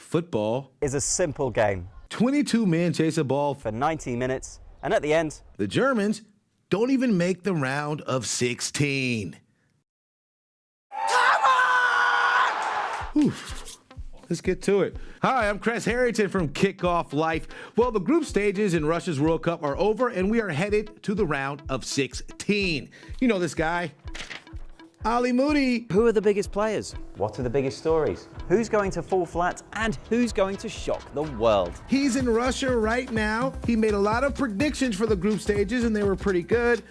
Football is a simple game. 22 men chase a ball For 90 minutes, and at the end, the Germans don't even make the round of 16. Come on! Whew. Let's get to it. Hi, I'm Chris Harrington from Kickoff Life. Well, the group stages in Russia's World Cup are over, and we are headed to the round of 16. You know this guy, Ali Moody. who are the biggest players? What are the biggest stories? Who's going to fall flat, and who's going to shock the world? He's in Russia right now. He made a lot of predictions for the group stages, and they were pretty good.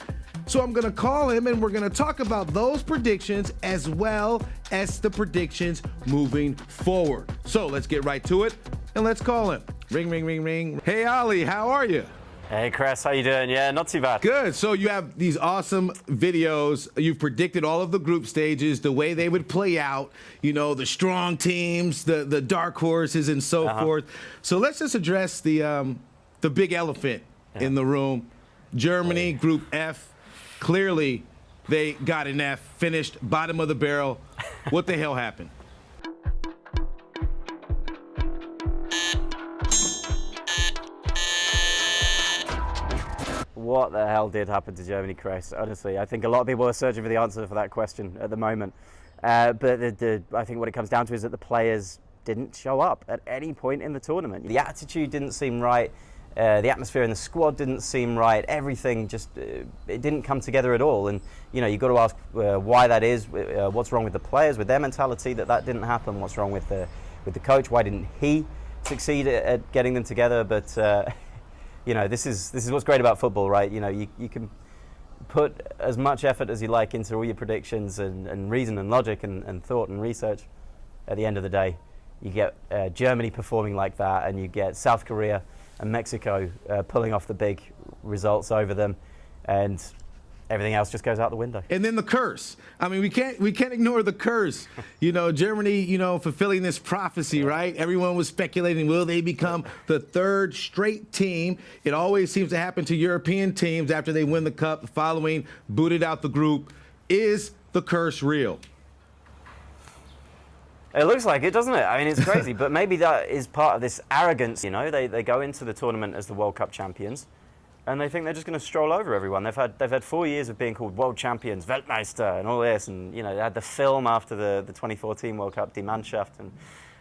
So I'm going to call him, and we're going to talk about those predictions as well as the predictions moving forward. So let's get right to it, and let's call him. Ring, ring, ring, ring. Hey, Ali, how are you? Hey Chris, how you doing? Yeah, not too bad. Good. So you have these awesome videos. You've predicted all of the group stages, the way they would play out, you know, the strong teams, the dark horses, and so forth. So let's just address the big elephant in the room. Germany, Group F. Clearly, they got an F, finished bottom of the barrel. What the hell happened? What the hell did happen to Germany, Chris? Honestly, I think a lot of people are searching for the answer for that question at the moment. But I think what it comes down to is that the players didn't show up at any point in the tournament. The attitude didn't seem right. The atmosphere in the squad didn't seem right. Everything just, it didn't come together at all. And, you know, you've got to ask why that is, what's wrong with the players, with their mentality that didn't happen, what's wrong with the coach, why didn't he succeed at getting them together. But, you know, this is what's great about football, right? You know, you can put as much effort as you like into all your predictions and reason and logic and thought and research. At the end of the day, you get Germany performing like that, and you get South Korea and Mexico pulling off the big results over them, and everything else just goes out the window. And then the curse. I mean, we can't ignore the curse. You know, Germany, you know, fulfilling this prophecy, right? Everyone was speculating, will they become the third straight team? It always seems to happen to European teams after they win the cup, following booted out the group. Is the curse real? It looks like it, doesn't it? I mean, it's crazy, but maybe that is part of this arrogance, you know? They go into the tournament as the World Cup champions, and they think they're just going to stroll over everyone. They've had 4 years of being called world champions, Weltmeister, and all this, and, you know, they had the film after the 2014 World Cup, Die Mannschaft,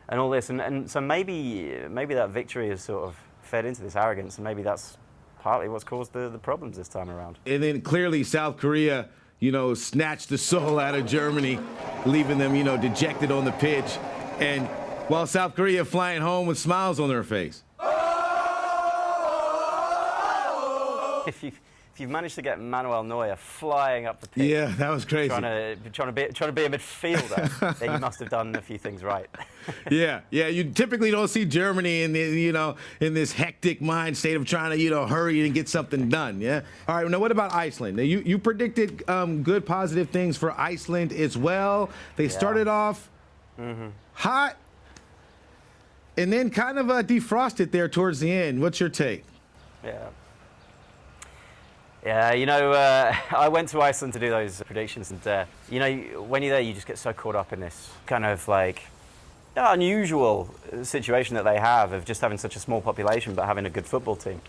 and all this, and so maybe that victory has sort of fed into this arrogance, and maybe that's partly what's caused the problems this time around. And then clearly South Korea, you know, snatched the soul out of Germany, leaving them, you know, dejected on the pitch. And while South Korea flying home with smiles on their face. If you've managed to get Manuel Neuer flying up the pitch, yeah, that was crazy. Trying to be a midfielder, then you must have done a few things right. Yeah. You typically don't see Germany in the, you know, in this hectic mind state of trying to, you know, hurry and get something done. Yeah. All right. Now, what about Iceland? Now, you predicted good, positive things for Iceland as well. They started off hot, and then kind of defrosted there towards the end. What's your take? Yeah, you know, I went to Iceland to do those predictions, and, you know, when you're there, you just get so caught up in this kind of, like, unusual situation that they have of just having such a small population but having a good football team.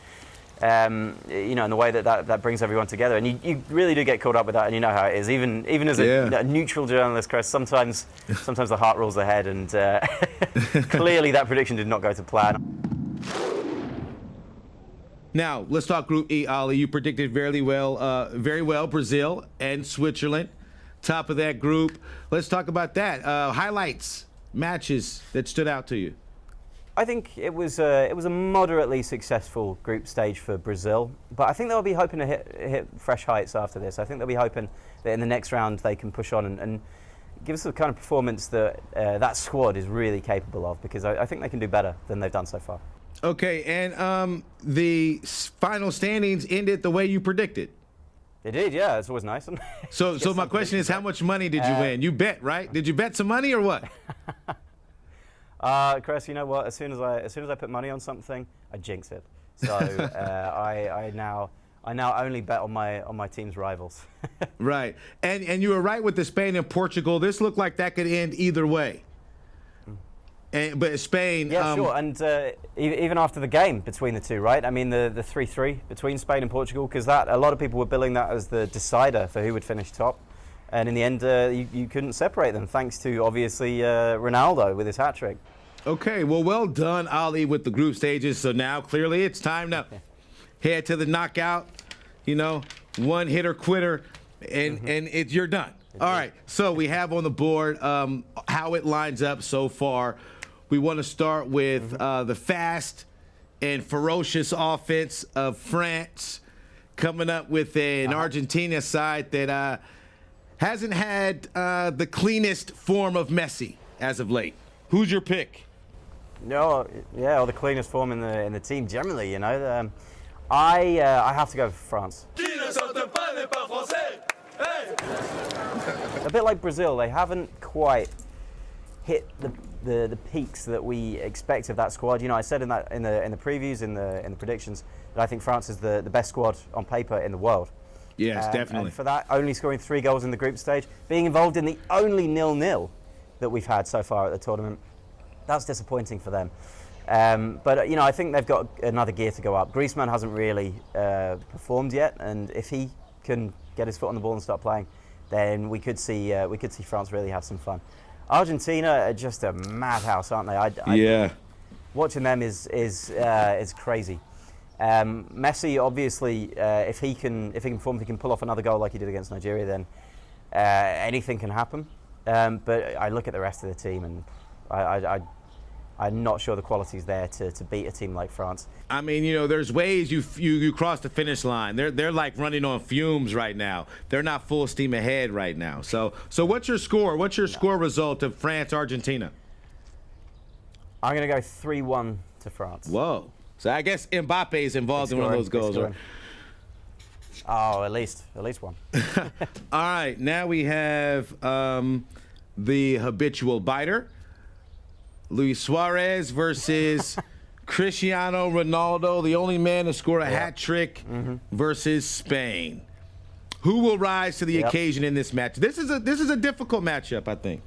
You know, and the way that brings everyone together. And you really do get caught up with that, and you know how it is. Even as a neutral journalist, Chris, sometimes the heart rules ahead, and clearly that prediction did not go to plan. Now, let's talk Group E, Ali. You predicted very well Brazil and Switzerland. Top of that group. Let's talk about that. Highlights, matches that stood out to you. I think it was a moderately successful group stage for Brazil, but I think they'll be hoping to hit fresh heights after this. I think they'll be hoping that in the next round they can push on and give us the kind of performance that that squad is really capable of, because I think they can do better than they've done so far. Okay, and the final standings ended the way you predicted. They did, yeah. It's always nice. So my question is, how much money did you win? You bet, right? Did you bet some money or what? Chris, you know what? As soon as I put money on something, I jinx it. So I now only bet on my team's rivals. Right, and you were right with the Spain and Portugal. This looked like that could end either way. But Spain. Yeah, sure. And even after the game between the two, right? I mean, the 3-3 between Spain and Portugal, because a lot of people were billing that as the decider for who would finish top. And in the end, you couldn't separate them, thanks to, obviously, Ronaldo with his hat-trick. Okay, well done, Ali, with the group stages. So now, clearly, it's time to head to the knockout, one hitter quitter, and you're done. All right, so we have on the board how it lines up so far. We want to start with the fast and ferocious offense of France, coming up with an Argentina side that hasn't had the cleanest form of Messi as of late. Who's your pick? No, yeah, or the cleanest form in the team generally. I have to go for France. A bit like Brazil, they haven't quite hit the peaks that we expect of that squad. I said in the previews, in the predictions, that I think France is the best squad on paper in the world. Yes, definitely. And for that, only scoring 3 goals in the group stage, being involved in the only 0-0 that we've had so far at the tournament, that's disappointing for them. But I think they've got another gear to go up. Griezmann hasn't really performed yet, and if he can get his foot on the ball and start playing, then we could see France really have some fun. Argentina are just a madhouse, aren't they? Yeah. Watching them is crazy. Messi, obviously, if he can pull off another goal like he did against Nigeria, then anything can happen. But I look at the rest of the team, and I'm not sure the quality's there to beat a team like France. I mean, there's ways you cross the finish line. They're like running on fumes right now. They're not full steam ahead right now. So what's your score? What's your score result of France-Argentina? I'm going to go 3-1 to France. Whoa. So I guess Mbappe is involved in one of those goals, right? Oh, at least one. All right, now we have the habitual biter, Luis Suarez versus Cristiano Ronaldo, the only man to score a hat trick versus Spain. Who will rise to the occasion in this match? This is a difficult matchup, I think.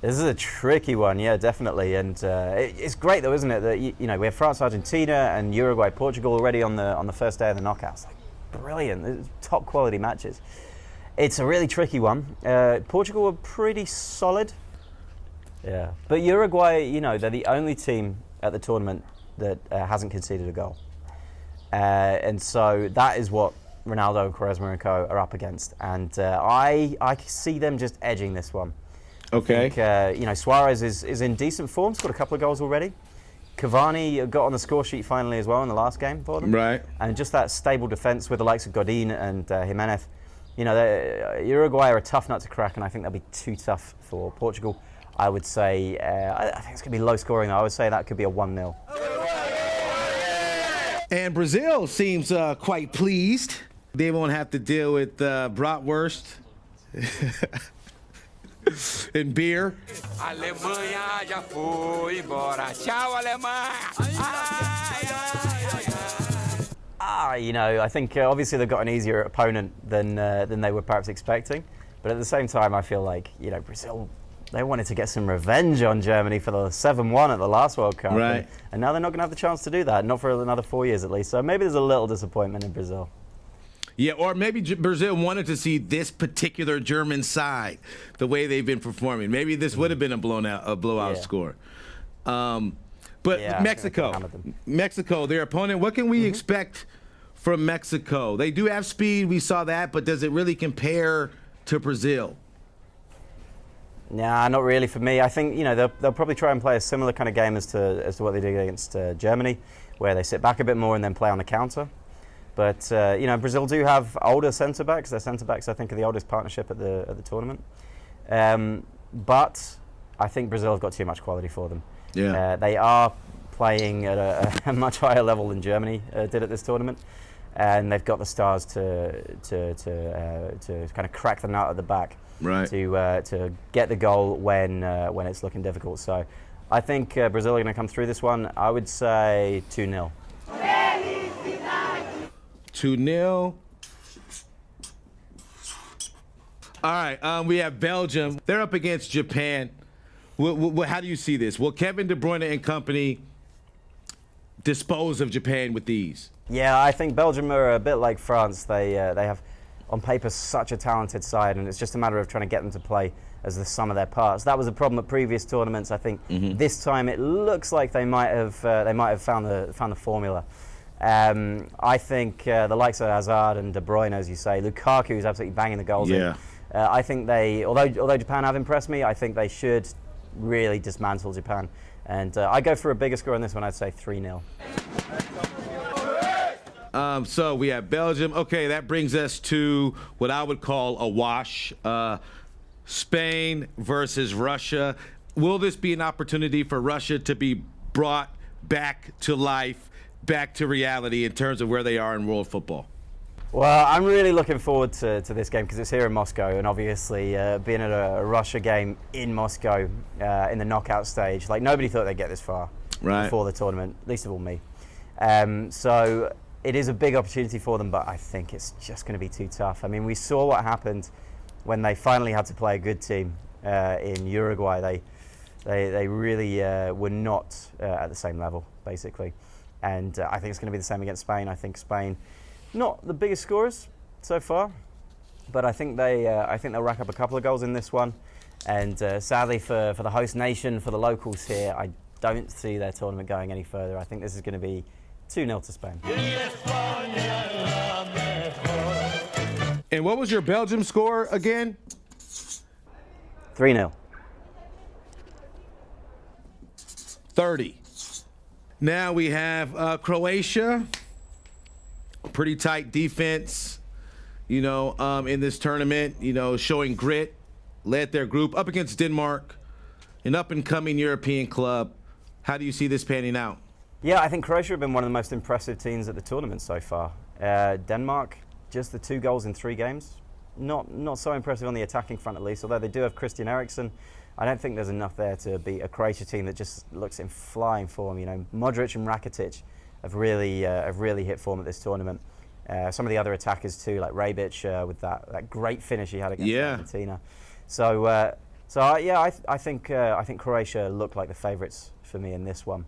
This is a tricky one, yeah, definitely, and it's great though, isn't it? That we have France, Argentina, and Uruguay, Portugal already on the first day of the knockouts. Brilliant, top quality matches. It's a really tricky one. Portugal were pretty solid, yeah, but Uruguay, they're the only team at the tournament that hasn't conceded a goal, and so that is what Ronaldo, Quaresma, and co are up against, and I see them just edging this one. Okay. I think, Suarez is in decent form. Scored a couple of goals already. Cavani got on the score sheet finally as well in the last game for them. Right. And just that stable defence with the likes of Godin and Jimenez. Uruguay are a tough nut to crack, and I think they'll be too tough for Portugal. I would say, I think it's going to be low scoring though. I would say that could be a 1-0. And Brazil seems quite pleased. They won't have to deal with bratwurst. And beer. Alemanha já foi embora. Tchau, Alemanha. I think obviously they've got an easier opponent than they were perhaps expecting. But at the same time, I feel like, Brazil, they wanted to get some revenge on Germany for the 7-1 at the last World Cup. Right. And now they're not going to have the chance to do that, not for another 4 years at least. So maybe there's a little disappointment in Brazil. Yeah, or maybe Brazil wanted to see this particular German side, the way they've been performing. Maybe this would have been a blowout score. But Mexico, their opponent, what can we expect from Mexico? They do have speed, we saw that, but does it really compare to Brazil? Nah, not really for me. I think they'll probably try and play a similar kind of game as to what they did against Germany, where they sit back a bit more and then play on the counter. But Brazil do have older centre backs. Their centre backs, I think, are the oldest partnership at the tournament. But I think Brazil have got too much quality for them. Yeah. They are playing at a much higher level than Germany did at this tournament, and they've got the stars to kind of crack the nut at the back. Right. To get the goal when it's looking difficult. So I think Brazil are going to come through this one. I would say 2-0. 2-0. All right, we have Belgium. They're up against Japan. How do you see this? Will Kevin De Bruyne and company dispose of Japan with ease? Yeah, I think Belgium are a bit like France. They have, on paper, such a talented side, and it's just a matter of trying to get them to play as the sum of their parts. That was a problem at previous tournaments. I think this time it looks like they might have found the formula. I think the likes of Hazard and De Bruyne, as you say, Lukaku is absolutely banging the goals in. I think although Japan have impressed me, I think they should really dismantle Japan. And I go for a bigger score on this one. I'd say 3-0. So we have Belgium. Okay, that brings us to what I would call a wash. Spain versus Russia. Will this be an opportunity for Russia to be brought back to life, back to reality in terms of where they are in world football? Well, I'm really looking forward to this game because it's here in Moscow, and obviously being at a Russia game in Moscow in the knockout stage, like nobody thought they'd get this far before the tournament, least of all me. So it is a big opportunity for them, but I think it's just going to be too tough. I mean, we saw what happened when they finally had to play a good team in Uruguay. They really were not at the same level, basically. And I think it's going to be the same against Spain. I think Spain, not the biggest scorers so far, but I think they'll rack up a couple of goals in this one. And sadly for the host nation, for the locals here, I don't see their tournament going any further. I think this is going to be 2-0 to Spain. And what was your Belgium score again? 3-0. 30. Now we have Croatia. Pretty tight defense, in this tournament, showing grit, led their group up against Denmark, an up-and-coming European club. How do you see this panning out? Yeah, I think Croatia have been one of the most impressive teams at the tournament so far. Denmark, just the 2 goals in 3 games. Not so impressive on the attacking front, at least, although they do have Christian Eriksen. I don't think there's enough there to beat a Croatia team that just looks in flying form. Modric and Rakitic have really hit form at this tournament. Some of the other attackers too, like Rebic with that great finish he had against Argentina. So I think Croatia look like the favourites for me in this one.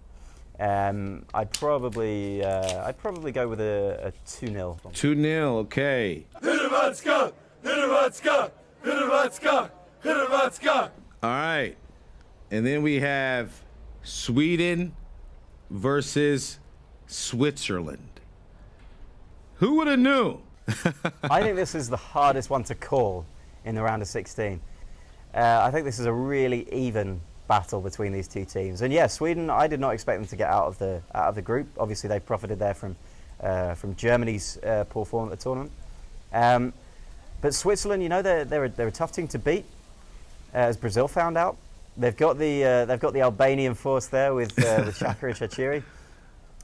I'd probably go with a 2-0. 2-0, okay. Hrvatska, Hrvatska, Hrvatska, Hrvatska. All right, and then we have Sweden versus Switzerland. Who would have knew? I think this is the hardest one to call in the round of 16. I think this is a really even battle between these two teams. And yeah, Sweden, I did not expect them to get out of the group. Obviously, they profited there from Germany's poor form at the tournament. But Switzerland, they're a tough team to beat, as Brazil found out. They've got the Albanian force there with Xhaka and Shaqiri,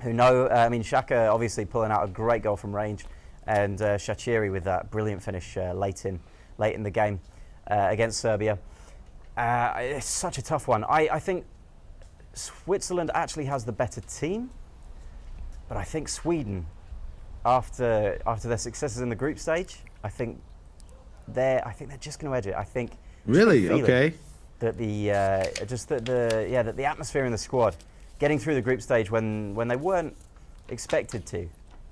who Xhaka obviously pulling out a great goal from range, and Shaqiri with that brilliant finish late in the game against Serbia. It's such a tough one. I think Switzerland actually has the better team, but I think Sweden, after their successes in the group stage, I think they're just going to edge it. I think really okay. That the atmosphere in the squad, getting through the group stage when they weren't expected to,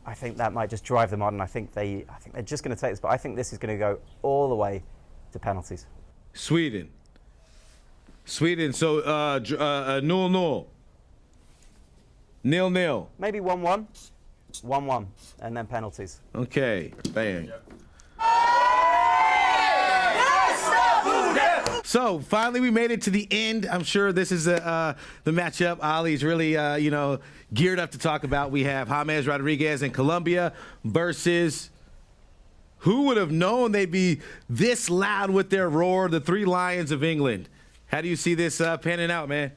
I think that might just drive them on, and I think they're just going to take this. But I think this is going to go all the way to penalties. Sweden. So 0-0. 0-0. Maybe 1-1. 1-1, and then penalties. Okay, bang. So finally, we made it to the end. I'm sure this is the matchup Ali's really, geared up to talk about. We have James Rodriguez in Colombia versus, who would have known they'd be this loud with their roar, the Three Lions of England. How do you see this panning out, man?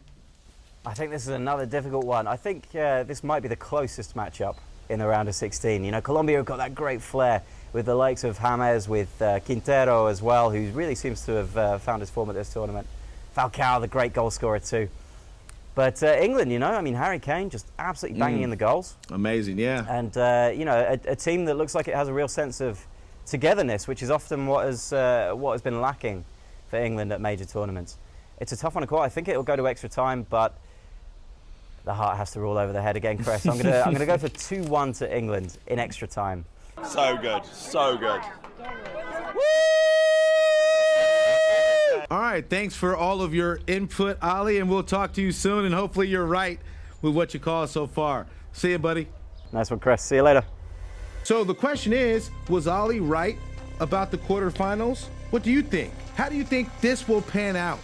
I think this is another difficult one. I think this might be the closest matchup in the round of 16. Colombia have got that great flair with the likes of James, with Quintero as well, who really seems to have found his form at this tournament. Falcao, the great goal scorer too. But England, Harry Kane just absolutely banging in the goals. Amazing, yeah. And, a team that looks like it has a real sense of togetherness, which is often what has been lacking for England at major tournaments. It's a tough one to call. I think it'll go to extra time, but the heart has to rule over the head again, Chris. I'm gonna go for 2-1 to England in extra time. So good, so good. All right, thanks for all of your input, Ali, and we'll talk to you soon, and hopefully you're right with what you call so far. See you, buddy. Nice one, Chris. See you later. So the question is, was Ali right about the quarterfinals? What do you think? How do you think this will pan out?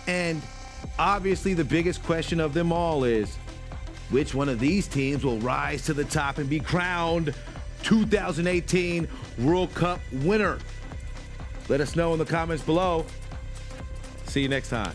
And obviously the biggest question of them all is, which one of these teams will rise to the top and be crowned 2018 World Cup winner? Let us know in the comments below. See you next time.